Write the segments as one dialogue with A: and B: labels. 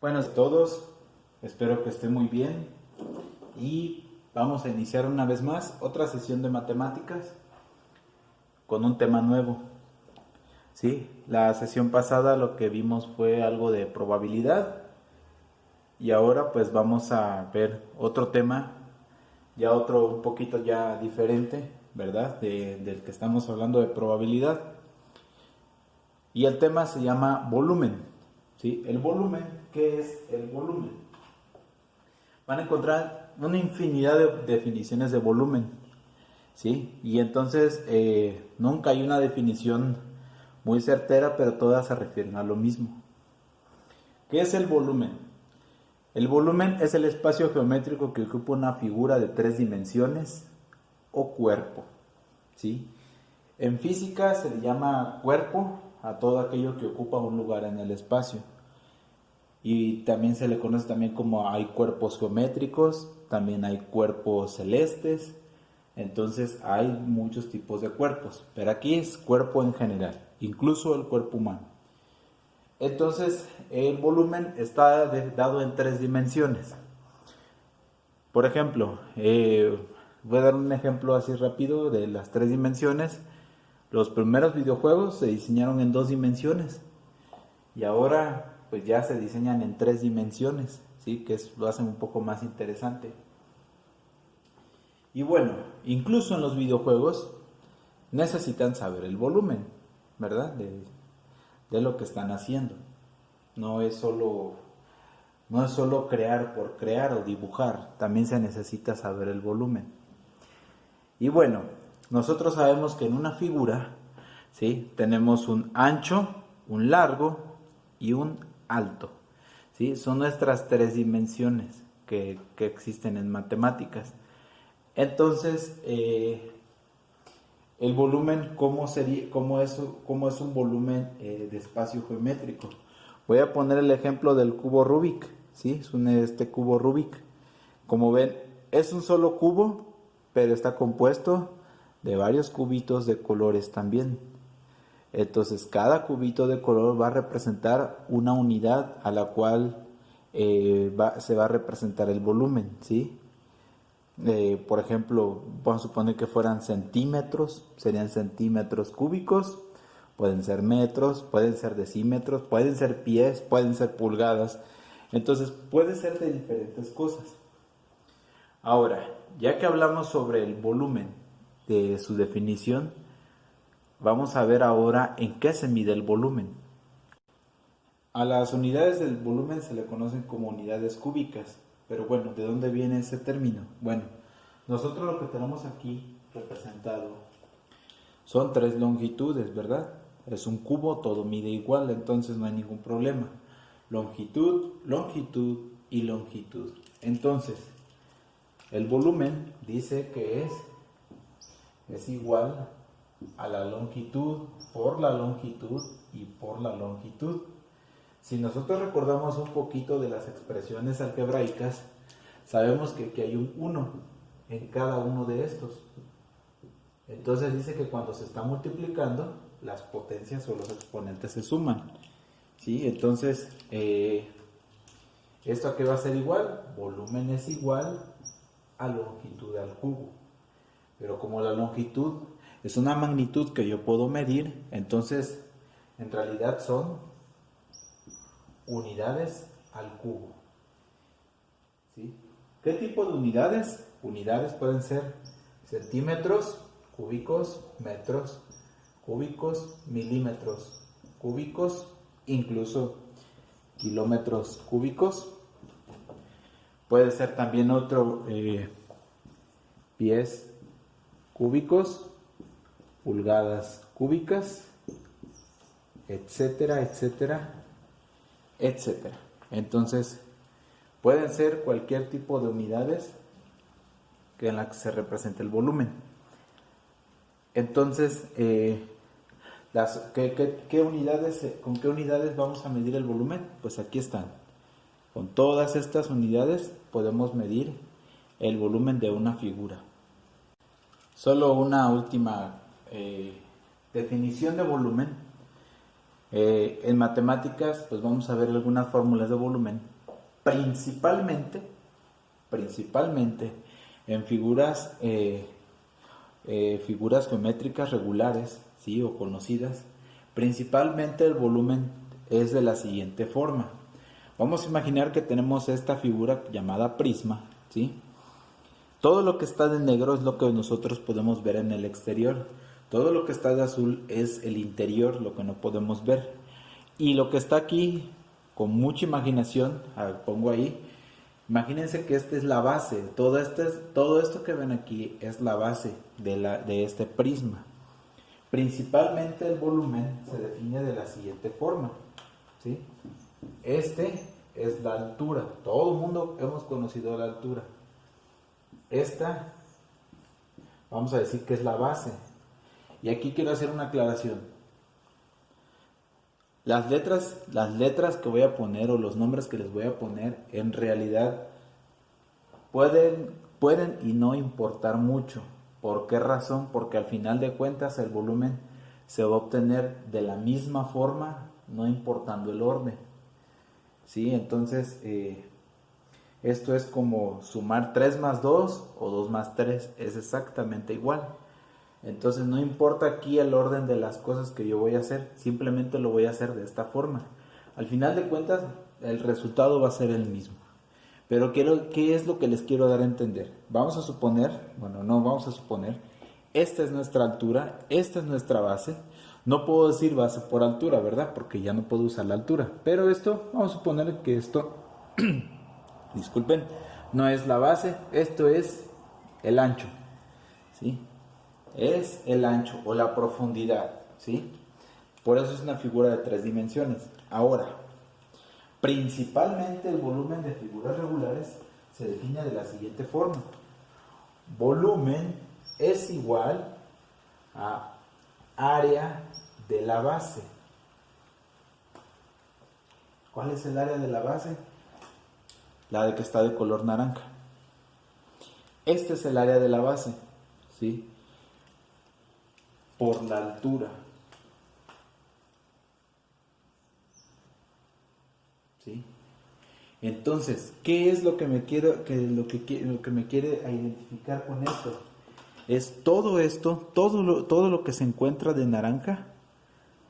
A: Buenas a todos, espero que estén muy bien y vamos a iniciar una vez más otra sesión de matemáticas con un tema nuevo. Sí, la sesión pasada lo que vimos fue algo de probabilidad y ahora pues vamos a ver otro tema, ya otro un poquito ya diferente, ¿verdad? Del que estamos hablando de probabilidad. Y el tema se llama volumen. ¿Sí? El volumen, ¿qué es el volumen? Van a encontrar una infinidad de definiciones de volumen. ¿Sí? Y entonces nunca hay una definición muy certera, pero todas se refieren a lo mismo. ¿Qué es el volumen? El volumen es el espacio geométrico que ocupa una figura de 3 dimensiones o cuerpo. ¿Sí? En física se le llama cuerpo a todo aquello que ocupa un lugar en el espacio. Y también se le conoce también como hay cuerpos geométricos, también hay cuerpos celestes. Entonces hay muchos tipos de cuerpos, pero aquí es cuerpo en general, incluso el cuerpo humano. Entonces el volumen está dado en 3 dimensiones. Por ejemplo, voy a dar un ejemplo así rápido de las 3 dimensiones. Los primeros videojuegos se diseñaron en 2 dimensiones y ahora pues ya se diseñan en 3 dimensiones, ¿sí? Que lo hacen un poco más interesante. Y bueno, incluso en los videojuegos necesitan saber el volumen, ¿verdad? De lo que están haciendo. No es solo crear por crear o dibujar, también se necesita saber el volumen. Y bueno, nosotros sabemos que en una figura, ¿sí? Tenemos un ancho, un largo y un alto. ¿Sí? Son nuestras 3 dimensiones que existen en matemáticas. Entonces, el volumen, ¿cómo es un volumen de espacio geométrico? Voy a poner el ejemplo del cubo Rubik. ¿Sí? Es este cubo Rubik. Como ven, es un solo cubo, pero está compuesto de varios cubitos de colores también. Entonces cada cubito de color va a representar una unidad a la cual se va a representar el volumen, ¿sí? Por ejemplo, vamos a suponer que fueran centímetros, serían centímetros cúbicos, pueden ser metros, pueden ser decímetros, pueden ser pies, pueden ser pulgadas. Entonces puede ser de diferentes cosas. Ahora, ya que hablamos sobre el volumen, de su definición, vamos a ver ahora en qué se mide el volumen. A las unidades del volumen se le conocen como unidades cúbicas, pero bueno, ¿de dónde viene ese término? Bueno, nosotros lo que tenemos aquí representado son 3 longitudes, ¿verdad? Es un cubo, todo mide igual, entonces no hay ningún problema. Longitud, longitud y longitud. Entonces, el volumen dice que es igual a la longitud por la longitud y por la longitud. Si nosotros recordamos un poquito de las expresiones algebraicas, sabemos que aquí hay un 1 en cada uno de estos. Entonces dice que cuando se está multiplicando, las potencias o los exponentes se suman. ¿Sí? Entonces, ¿esto a qué va a ser igual? Volumen es igual a longitud al cubo. Pero como la longitud es una magnitud que yo puedo medir, entonces en realidad son unidades al cubo. ¿Sí? ¿Qué tipo de unidades? Unidades pueden ser centímetros cúbicos, metros cúbicos, milímetros cúbicos, incluso kilómetros cúbicos. Puede ser también otro pies cúbicos, pulgadas cúbicas, etcétera, etcétera, etcétera. Entonces, pueden ser cualquier tipo de unidades en la que se represente el volumen. Entonces, ¿con qué unidades vamos a medir el volumen? Pues aquí están. Con todas estas unidades podemos medir el volumen de una figura. Solo una última definición de volumen. En matemáticas, pues vamos a ver algunas fórmulas de volumen. principalmente en figuras geométricas regulares, ¿sí? O conocidas, principalmente el volumen es de la siguiente forma. Vamos a imaginar que tenemos esta figura llamada prisma, ¿sí? Todo lo que está de negro es lo que nosotros podemos ver en el exterior. Todo lo que está de azul es el interior, lo que no podemos ver. Y lo que está aquí, con mucha imaginación, pongo ahí, imagínense que esta es la base. Todo esto que ven aquí es la base de este prisma. Principalmente el volumen se define de la siguiente forma, ¿sí? Este es la altura. Todo el mundo hemos conocido la altura. Esta, vamos a decir que es la base. Y aquí quiero hacer una aclaración. Las letras que voy a poner o los nombres que les voy a poner, en realidad pueden y no importar mucho. ¿Por qué razón? Porque al final de cuentas el volumen se va a obtener de la misma forma, no importando el orden. ¿Sí? Entonces, esto es como sumar 3 más 2 o 2 más 3, es exactamente igual. Entonces no importa aquí el orden de las cosas que yo voy a hacer, simplemente lo voy a hacer de esta forma. Al final de cuentas, el resultado va a ser el mismo. Pero ¿qué es lo que les quiero dar a entender? Vamos a suponer, esta es nuestra altura, esta es nuestra base. No puedo decir base por altura, ¿verdad? Porque ya no puedo usar la altura. Pero esto, vamos a suponer que esto, disculpen, no es la base, esto es el ancho, ¿sí? Es el ancho o la profundidad, ¿sí? Por eso es una figura de 3 dimensiones. Ahora, principalmente el volumen de figuras regulares se define de la siguiente forma. Volumen es igual a área de la base. ¿Cuál es el área de la base? La de que está de color naranja. Este es el área de la base, ¿sí? Por la altura. ¿Sí? Entonces, ¿qué es lo que me quiere identificar con esto? Es todo esto, todo lo que se encuentra de naranja,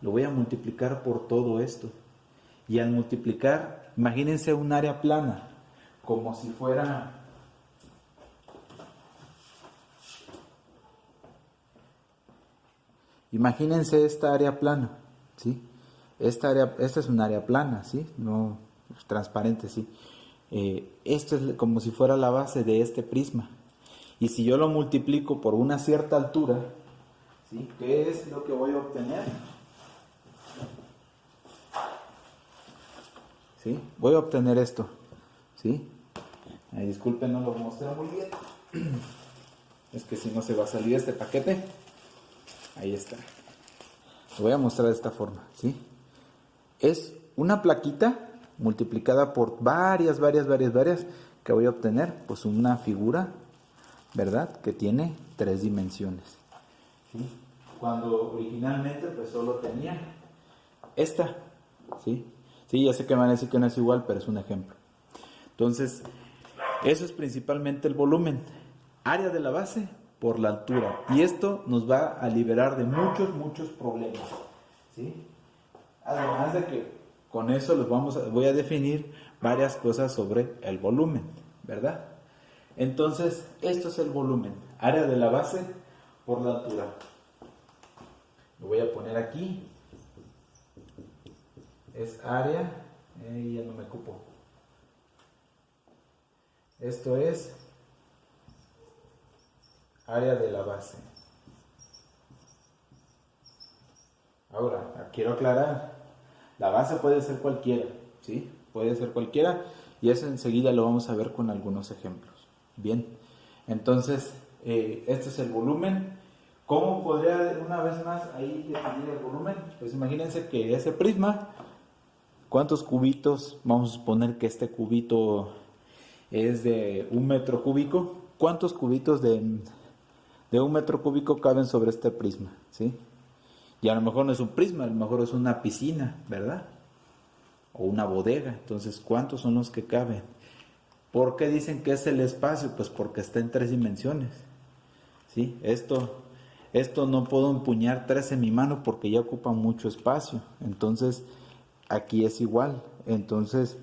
A: lo voy a multiplicar por todo esto. Y al multiplicar, imagínense un área plana, como si fuera... Imagínense esta área plana, ¿sí? Esta es un área plana, ¿sí? No transparente, ¿sí? Esto es como si fuera la base de este prisma. Y si yo lo multiplico por una cierta altura, ¿sí? ¿Qué es lo que voy a obtener? ¿Sí? Voy a obtener esto, ¿sí? Ay, disculpen, no lo mostré muy bien. Es que si no se va a salir este paquete. Ahí está. Lo voy a mostrar de esta forma, ¿sí? Es una plaquita multiplicada por varias que voy a obtener, pues una figura, ¿verdad? Que tiene 3 dimensiones, ¿sí? Cuando originalmente pues solo tenía esta, ¿sí? Sí, ya sé que me van a decir que no es igual, pero es un ejemplo. Entonces, eso es principalmente el volumen. Área de la base por la altura. Y esto nos va a liberar de muchos problemas, ¿sí? Además de que con eso voy a definir varias cosas sobre el volumen, ¿verdad? Entonces, esto es el volumen. Área de la base por la altura. Lo voy a poner aquí. Es área, ya no me ocupo. Esto es área de la base. Ahora, quiero aclarar, la base puede ser cualquiera, ¿sí? Puede ser cualquiera y eso enseguida lo vamos a ver con algunos ejemplos. Bien, entonces, este es el volumen. ¿Cómo podría una vez más ahí definir el volumen? Pues imagínense que ese prisma, ¿cuántos cubitos? Vamos a suponer que este cubito es de 1 metro cúbico. ¿Cuántos cubitos de 1 metro cúbico caben sobre este prisma? ¿Sí? Y a lo mejor no es un prisma, a lo mejor es una piscina, ¿verdad? o una bodega. Entonces, ¿cuántos son los que caben? ¿Por qué dicen que es el espacio? Pues porque está en 3 dimensiones. ¿Sí? Esto no puedo empuñar 3 en mi mano porque ya ocupa mucho espacio. Entonces, aquí es igual. Entonces,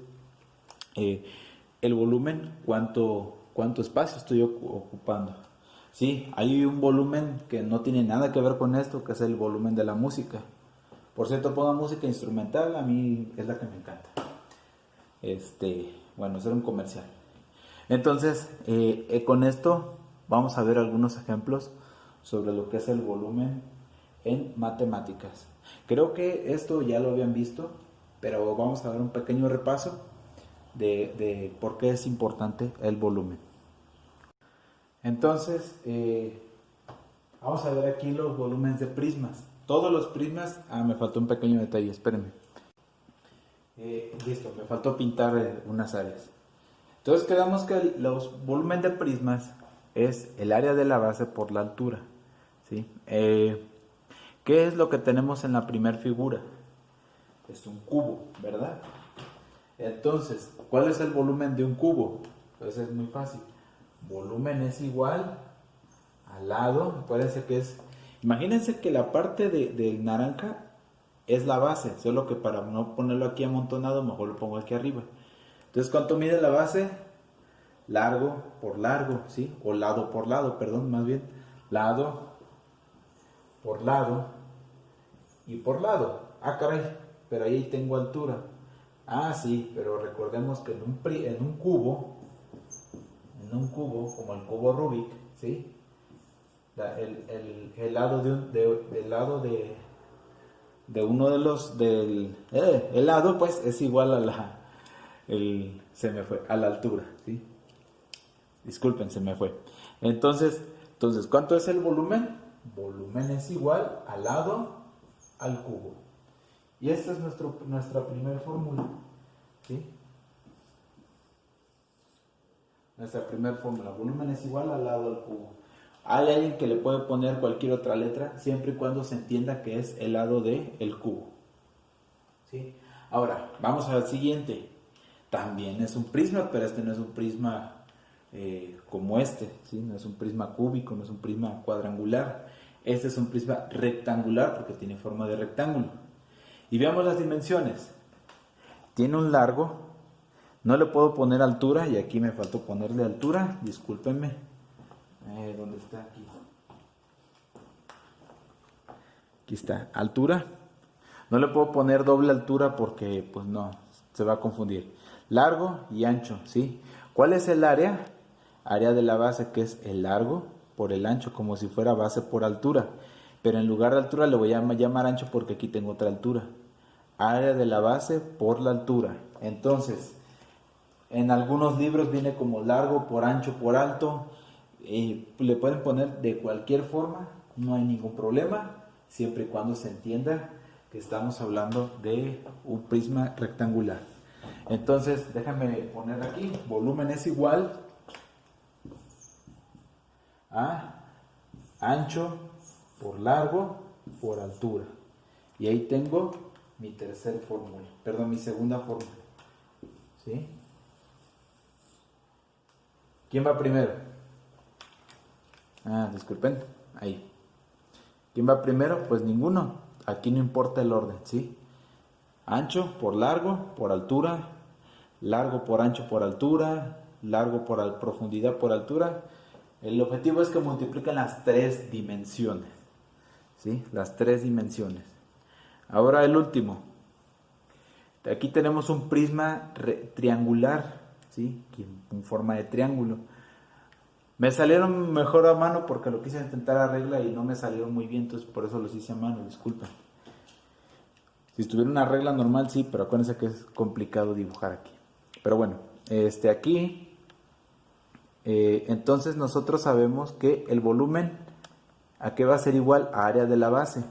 A: el volumen, ¿cuánto espacio estoy ocupando? Sí, hay un volumen que no tiene nada que ver con esto, que es el volumen de la música. Por cierto, pongo música instrumental, a mí es la que me encanta. Bueno, hacer un comercial. Entonces, con esto vamos a ver algunos ejemplos sobre lo que es el volumen en matemáticas. Creo que esto ya lo habían visto, pero vamos a ver un pequeño repaso de por qué es importante el volumen. Entonces, vamos a ver aquí los volúmenes de prismas. Todos los prismas, me faltó un pequeño detalle, espérenme. Listo, me faltó pintar unas áreas. Entonces quedamos que los volumen de prismas es el área de la base por la altura. ¿Sí? ¿Qué es lo que tenemos en la primera figura? Es un cubo, ¿verdad? Entonces, ¿cuál es el volumen de un cubo? Pues es muy fácil. Volumen es igual al lado, acuérdense que es... Imagínense que la parte del naranja es la base, solo que para no ponerlo aquí amontonado, mejor lo pongo aquí arriba. Entonces, ¿cuánto mide la base? Largo por largo, ¿sí? O lado por lado, perdón, más bien. Lado por lado y por lado. Ah, caray, pero ahí tengo altura. Ah, sí, pero recordemos que en un cubo, como el cubo Rubik, ¿sí? El lado del lado de uno de los el lado pues es igual a a la altura, ¿sí? Disculpen, se me fue. Entonces, ¿cuánto es el volumen? Volumen es igual al lado al cubo. Y esta es nuestra primera fórmula, ¿sí? Nuestra primera fórmula, volumen es igual al lado al cubo. Hay alguien que le puede poner cualquier otra letra, siempre y cuando se entienda que es el lado del cubo, ¿sí? Ahora, vamos al siguiente. También es un prisma, pero este no es un prisma como este, ¿sí? No es un prisma cúbico, no es un prisma cuadrangular. Este es un prisma rectangular porque tiene forma de rectángulo. Y veamos las dimensiones. Tiene un largo, no le puedo poner altura, y aquí me faltó ponerle altura, discúlpenme. ¿Dónde está? Aquí. Aquí está, altura. No le puedo poner doble altura porque, pues no, se va a confundir. Largo y ancho, ¿sí? ¿Cuál es el área? Área de la base, que es el largo por el ancho, como si fuera base por altura. Pero en lugar de altura le voy a llamar ancho porque aquí tengo otra altura. Área de la base por la altura. Entonces, en algunos libros viene como largo por ancho por alto. Le pueden poner de cualquier forma, no hay ningún problema, siempre y cuando se entienda que estamos hablando de un prisma rectangular. Entonces, déjame poner aquí, volumen es igual a ancho por largo por altura. Y ahí tengo mi segunda fórmula. ¿Sí? ¿Quién va primero? Disculpen, ahí. ¿Quién va primero? Pues ninguno. Aquí no importa el orden, ¿sí? Ancho por largo por altura, largo por ancho por altura, largo por profundidad por altura. El objetivo es que multipliquen las 3 dimensiones, ¿sí? Las 3 dimensiones. Ahora el último. Aquí tenemos un prisma triangular, ¿sí? En forma de triángulo. Me salieron mejor a mano porque lo quise intentar a regla y no me salieron muy bien, entonces por eso los hice a mano, disculpen. Si estuviera una regla normal, sí, pero acuérdense que es complicado dibujar aquí. Pero bueno, aquí, entonces nosotros sabemos que el volumen, ¿a qué va a ser igual? A área de la base.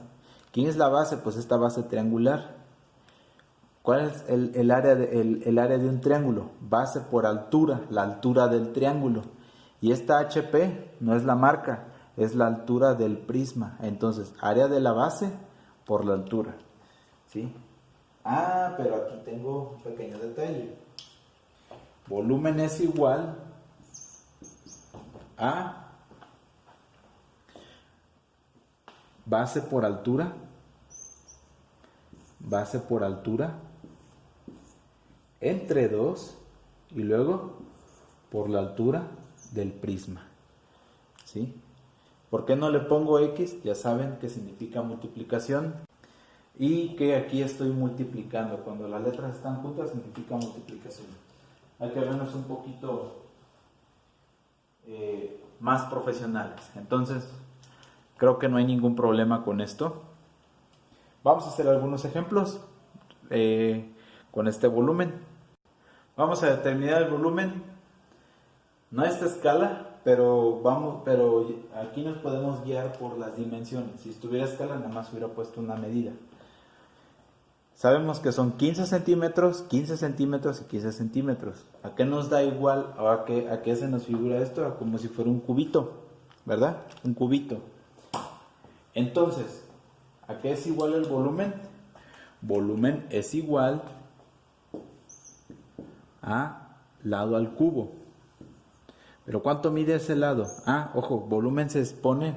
A: ¿Quién es la base? Pues esta base triangular. ¿Cuál es el área de un triángulo? Base por altura, la altura del triángulo. Y esta HP no es la marca, es la altura del prisma. Entonces, área de la base por la altura, ¿sí? Ah, pero aquí tengo un pequeño detalle. Volumen es igual a base por altura entre 2 y luego por la altura del prisma. ¿Sí? ¿Por qué no le pongo X? Ya saben que significa multiplicación y que aquí estoy multiplicando. Cuando las letras están juntas significa multiplicación. Hay que vernos un poquito más profesionales. Entonces, creo que no hay ningún problema con esto. Vamos a hacer algunos ejemplos con este volumen. Vamos a determinar el volumen, no a esta escala, pero aquí nos podemos guiar por las dimensiones. Si estuviera a escala, nada más hubiera puesto una medida. Sabemos que son 15 centímetros, 15 centímetros y 15 centímetros. ¿A qué nos da igual? ¿O a qué se nos figura esto? Como si fuera un cubito, ¿verdad? Un cubito. Entonces, ¿a qué es igual el volumen? Volumen es igual a lado al cubo. ¿Pero cuánto mide ese lado? Ah, ojo, volumen se expone,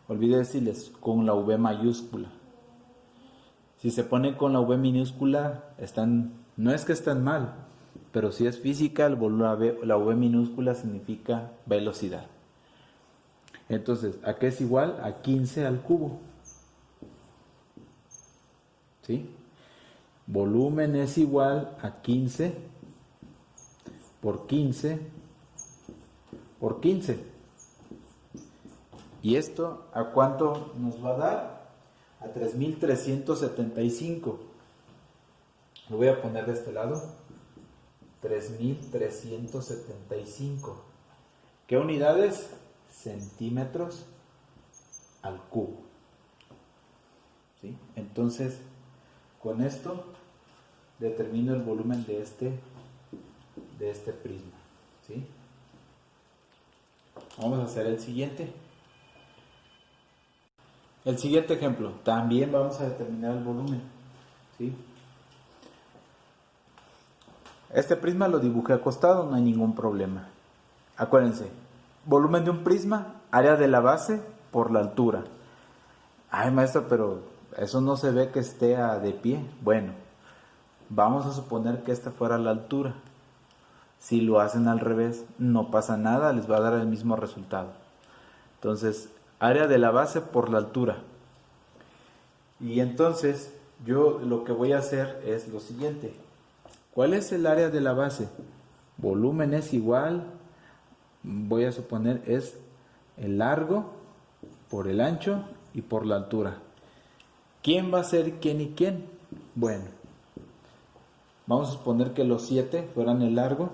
A: olvidé decirles, con la V mayúscula. Si se pone con la V minúscula, no es que están mal, pero si es física, la V minúscula significa velocidad. Entonces, ¿a qué es igual? A 15 al cubo. ¿Sí? Volumen es igual a 15 por 15 por 15. ¿Y esto a cuánto nos va a dar? A 3.375. Lo voy a poner de este lado. 3.375. ¿Qué unidades? Centímetros al cubo. ¿Sí? Entonces, con esto determino el volumen de este prisma. ¿Sí? Vamos a hacer el siguiente. El siguiente ejemplo, también vamos a determinar el volumen. ¿Sí? Este prisma lo dibujé acostado, no hay ningún problema. Acuérdense, volumen de un prisma, área de la base por la altura. Ay, maestro, pero eso no se ve que esté de pie. Bueno, vamos a suponer que esta fuera la altura. Si lo hacen al revés, no pasa nada, les va a dar el mismo resultado. Entonces, área de la base por la altura. Y entonces, yo lo que voy a hacer es lo siguiente. ¿Cuál es el área de la base? Volumen es igual, voy a suponer, es el largo por el ancho y por la altura. ¿Quién va a ser quién y quién? Bueno, vamos a suponer que los 7 fueran el largo,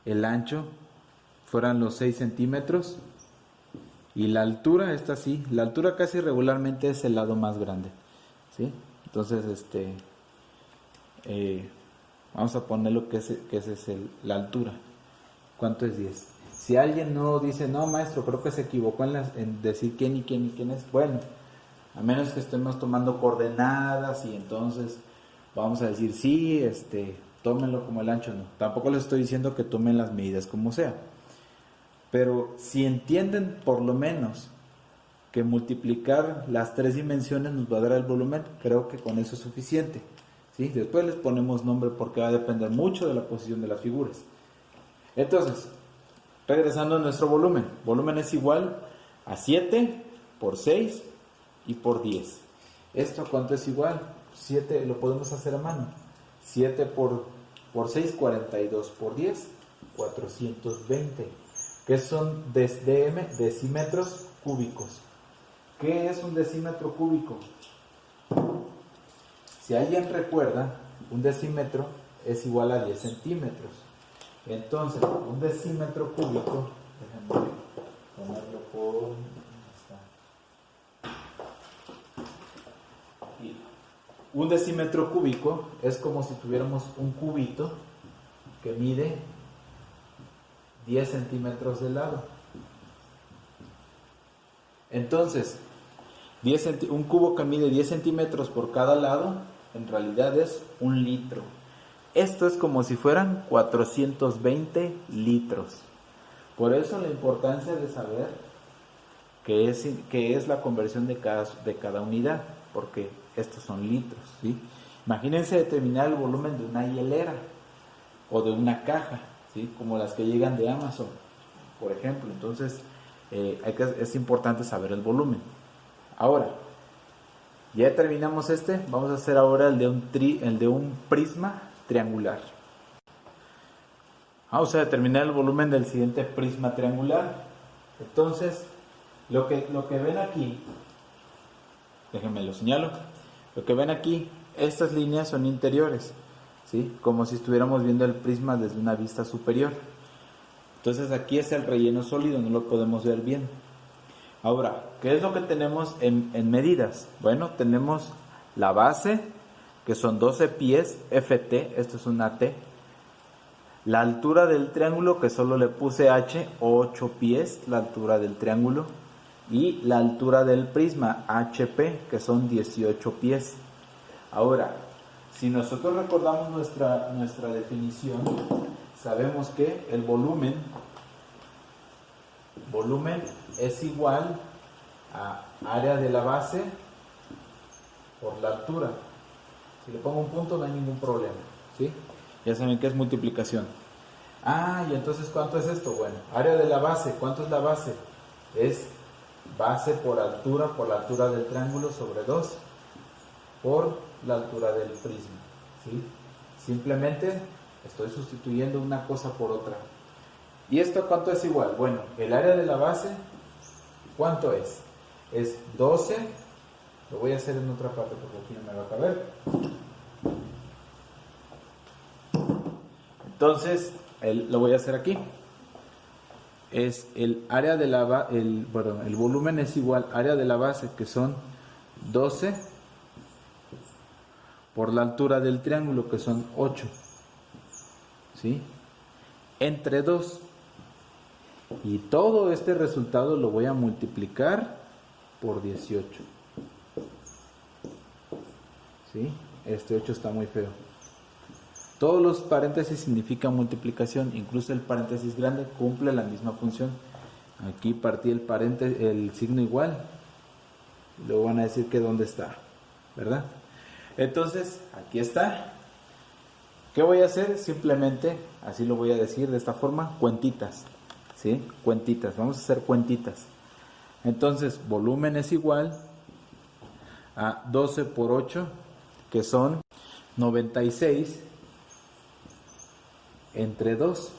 A: el ancho fueran los 6 centímetros y la altura, esta sí, la altura casi regularmente es el lado más grande, ¿sí? Entonces, vamos a ponerlo que esa es la altura. ¿Cuánto es 10? Si alguien no dice, no maestro, creo que se equivocó en decir quién y quién y quién es, bueno, a menos que estemos tomando coordenadas y entonces vamos a decir, sí, tómenlo como el ancho, no. Tampoco les estoy diciendo que tomen las medidas como sea. Pero si entienden por lo menos que multiplicar las 3 dimensiones nos va a dar el volumen, creo que con eso es suficiente. ¿Sí? Después les ponemos nombre porque va a depender mucho de la posición de las figuras. Entonces, regresando a nuestro volumen. Volumen es igual a 7 por 6 y por 10. ¿Esto cuánto es igual? 7 lo podemos hacer a mano. 7 por 6, 42 por 10, 420. ¿Qué son decímetros cúbicos? ¿Qué es un decímetro cúbico? Si alguien recuerda, un decímetro es igual a 10 centímetros. Entonces, un decímetro cúbico, déjenme ponerlo por... Un decímetro cúbico es como si tuviéramos un cubito que mide 10 centímetros de lado. Entonces, Un cubo que mide 10 centímetros por cada lado, en realidad es 1 litro. Esto es como si fueran 420 litros. Por eso la importancia de saber qué es la conversión de cada unidad, porque estos son litros, ¿sí? Imagínense determinar el volumen de una hielera o de una caja, ¿sí? Como las que llegan de Amazon, por ejemplo. Entonces, es importante saber el volumen. Ahora, ya terminamos vamos a hacer ahora el de un prisma triangular. Vamos a determinar el volumen del siguiente prisma triangular. Entonces, lo que ven aquí, déjenme lo señalo, lo que ven aquí, estas líneas son interiores, ¿sí? Como si estuviéramos viendo el prisma desde una vista superior. Entonces aquí es el relleno sólido, no lo podemos ver bien. Ahora, ¿qué es lo que tenemos en medidas? Bueno, tenemos la base, que son 12 pies, FT, esto es una T. La altura del triángulo, que solo le puse H, 8 pies, la altura del triángulo. Y la altura del prisma, HP, que son 18 pies. Ahora, si nosotros recordamos nuestra definición, sabemos que el volumen es igual a área de la base por la altura. Si le pongo un punto no hay ningún problema, ¿sí? Ya saben que es multiplicación. Y entonces ¿cuánto es esto? Bueno, área de la base, ¿cuánto es la base? Es base por la altura del triángulo sobre 2 por la altura del prisma, ¿sí? Simplemente estoy sustituyendo una cosa por otra. ¿Y esto cuánto es igual? Bueno, el área de la base, ¿cuánto es? Es 12, lo voy a hacer en otra parte porque aquí no me va a caber. Entonces, lo voy a hacer aquí. Es el área de el volumen es igual área de la base, que son 12 por la altura del triángulo, que son 8, ¿sí? Entre 2. Y todo este resultado lo voy a multiplicar por 18, ¿sí? Este 8 está muy feo. Todos los paréntesis significan multiplicación, incluso el paréntesis grande cumple la misma función. Aquí partí el signo igual, y luego van a decir que dónde está, ¿verdad? Entonces, aquí está. ¿Qué voy a hacer? Simplemente, así lo voy a decir de esta forma, cuentitas, ¿sí? Cuentitas, vamos a hacer cuentitas. Entonces, volumen es igual a 12 por 8, que son 96 entre 2.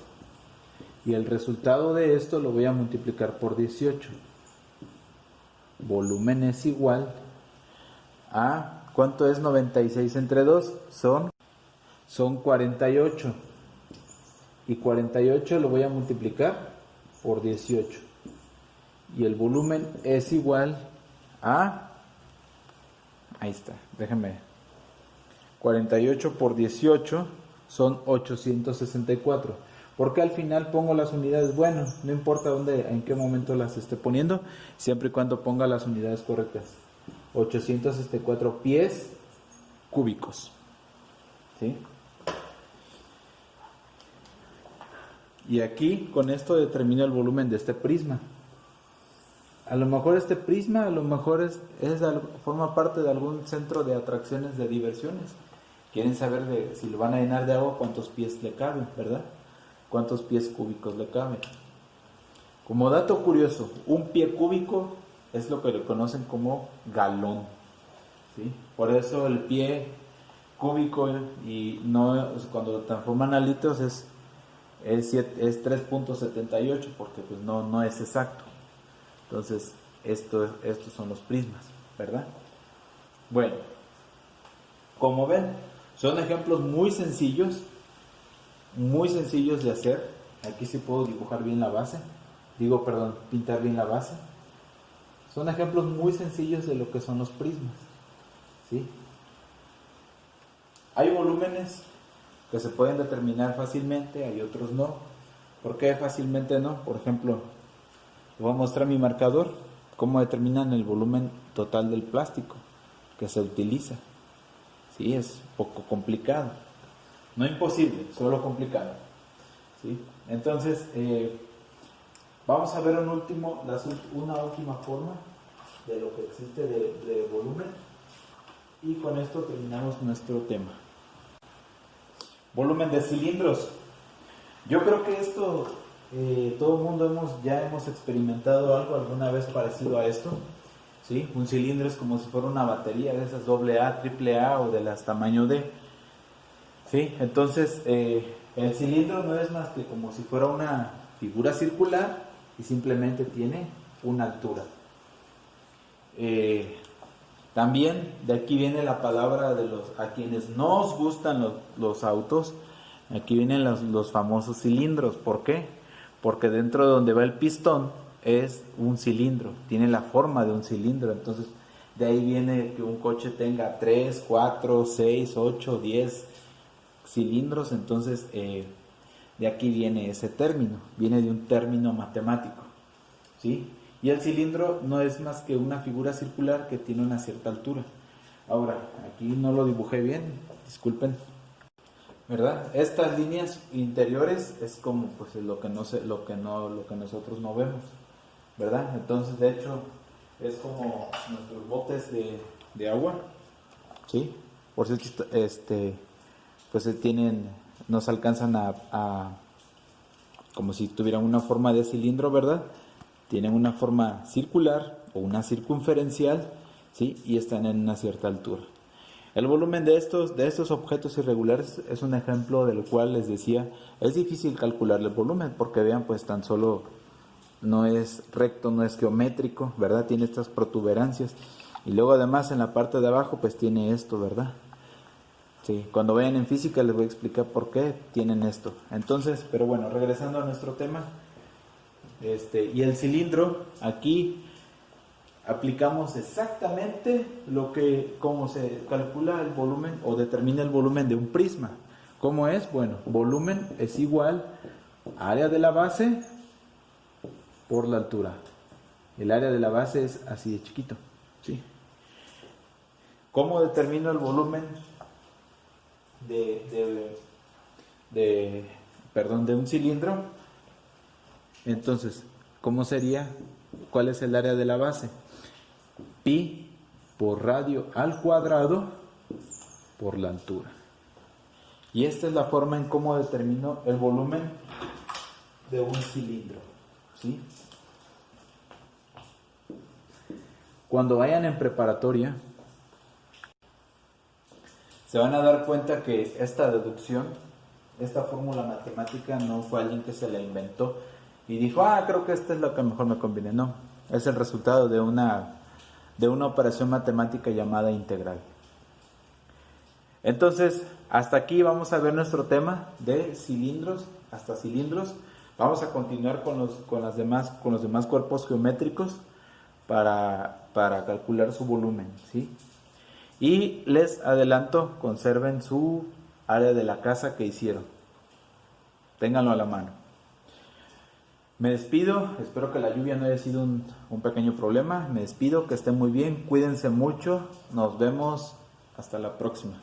A: Y el resultado de esto lo voy a multiplicar por 18. Volumen es igual a... ¿Cuánto es 96 entre 2? Son 48. Y 48 lo voy a multiplicar por 18. Y el volumen es igual a... Ahí está, déjenme. 48 por 18 son 864. Porque al final pongo las unidades, bueno, no importa en qué momento las esté poniendo, siempre y cuando ponga las unidades correctas. 864 pies cúbicos, ¿sí? Y aquí con esto determino el volumen de este prisma. A lo mejor este prisma, forma parte de algún centro de atracciones de diversiones. Quieren saber si lo van a llenar de agua, cuántos pies le caben, ¿verdad? Cuántos pies cúbicos le caben. Como dato curioso, un pie cúbico es lo que le conocen como galón, ¿sí? Por eso el pie cúbico, y no, cuando lo transforman a litros es 3.78, porque pues no es exacto. Entonces, estos son los prismas, ¿verdad? Bueno, como ven, son ejemplos muy sencillos de hacer. Aquí sí puedo dibujar bien la base. Pintar bien la base. Son ejemplos muy sencillos de lo que son los prismas, ¿sí? Hay volúmenes que se pueden determinar fácilmente, hay otros no. ¿Por qué fácilmente no? Por ejemplo, les voy a mostrar mi marcador. ¿Cómo determinan el volumen total del plástico que se utiliza? Sí, es un poco complicado. No imposible, solo complicado. ¿Sí? Entonces, vamos a ver una última forma de lo que existe de volumen. Y con esto terminamos nuestro tema. Volumen de cilindros. Yo creo que esto, todo el mundo ya hemos experimentado algo alguna vez parecido a esto. ¿Sí? Un cilindro es como si fuera una batería de esas AA, AAA o de las tamaño D. ¿Sí? Entonces, el cilindro no es más que como si fuera una figura circular y simplemente tiene una altura. También de aquí viene la palabra a quienes nos gustan los autos, aquí vienen los famosos cilindros. ¿Por qué? Porque dentro de donde va el pistón es un cilindro, tiene la forma de un cilindro. Entonces de ahí viene que un coche tenga 3, 4, 6, 8, 10 cilindros. Entonces de aquí viene ese término, viene de un término matemático, ¿sí? Y el cilindro no es más que una figura circular que tiene una cierta altura. Ahora, aquí no lo dibujé bien, disculpen, ¿verdad? Estas líneas interiores es como pues lo que nosotros no vemos, ¿verdad? Entonces, de hecho, es como nuestros botes de agua, ¿sí? Por si pues nos alcanzan como si tuvieran una forma de cilindro, ¿verdad? Tienen una forma circular o una circunferencial, ¿sí? Y están en una cierta altura. El volumen de estos objetos irregulares es un ejemplo del cual les decía, es difícil calcular el volumen porque vean, pues tan solo no es recto, no es geométrico, ¿verdad? Tiene estas protuberancias y luego además en la parte de abajo pues tiene esto, ¿verdad? Sí, cuando vayan en física les voy a explicar por qué tienen esto. Entonces, pero bueno, regresando a nuestro tema, y el cilindro, aquí aplicamos exactamente cómo se calcula el volumen o determina el volumen de un prisma. ¿Cómo es? Bueno, volumen es igual a área de la base por la altura. El área de la base es así de chiquito, ¿sí? ¿Cómo determino el volumen de un cilindro? Entonces, ¿cómo sería? ¿Cuál es el área de la base? Pi por radio al cuadrado por la altura. Y esta es la forma en cómo determino el volumen de un cilindro, ¿sí? Cuando vayan en preparatoria, se van a dar cuenta que esta deducción, esta fórmula matemática, no fue alguien que se la inventó y dijo, creo que esta es lo que mejor me conviene. No, es el resultado de una operación matemática llamada integral. Entonces, hasta aquí vamos a ver nuestro tema de cilindros, hasta cilindros. Vamos a continuar con los demás cuerpos geométricos para calcular su volumen, ¿sí? Y les adelanto, conserven su área de la casa que hicieron. Ténganlo a la mano. Me despido, espero que la lluvia no haya sido un pequeño problema. Me despido, que estén muy bien, cuídense mucho, nos vemos hasta la próxima.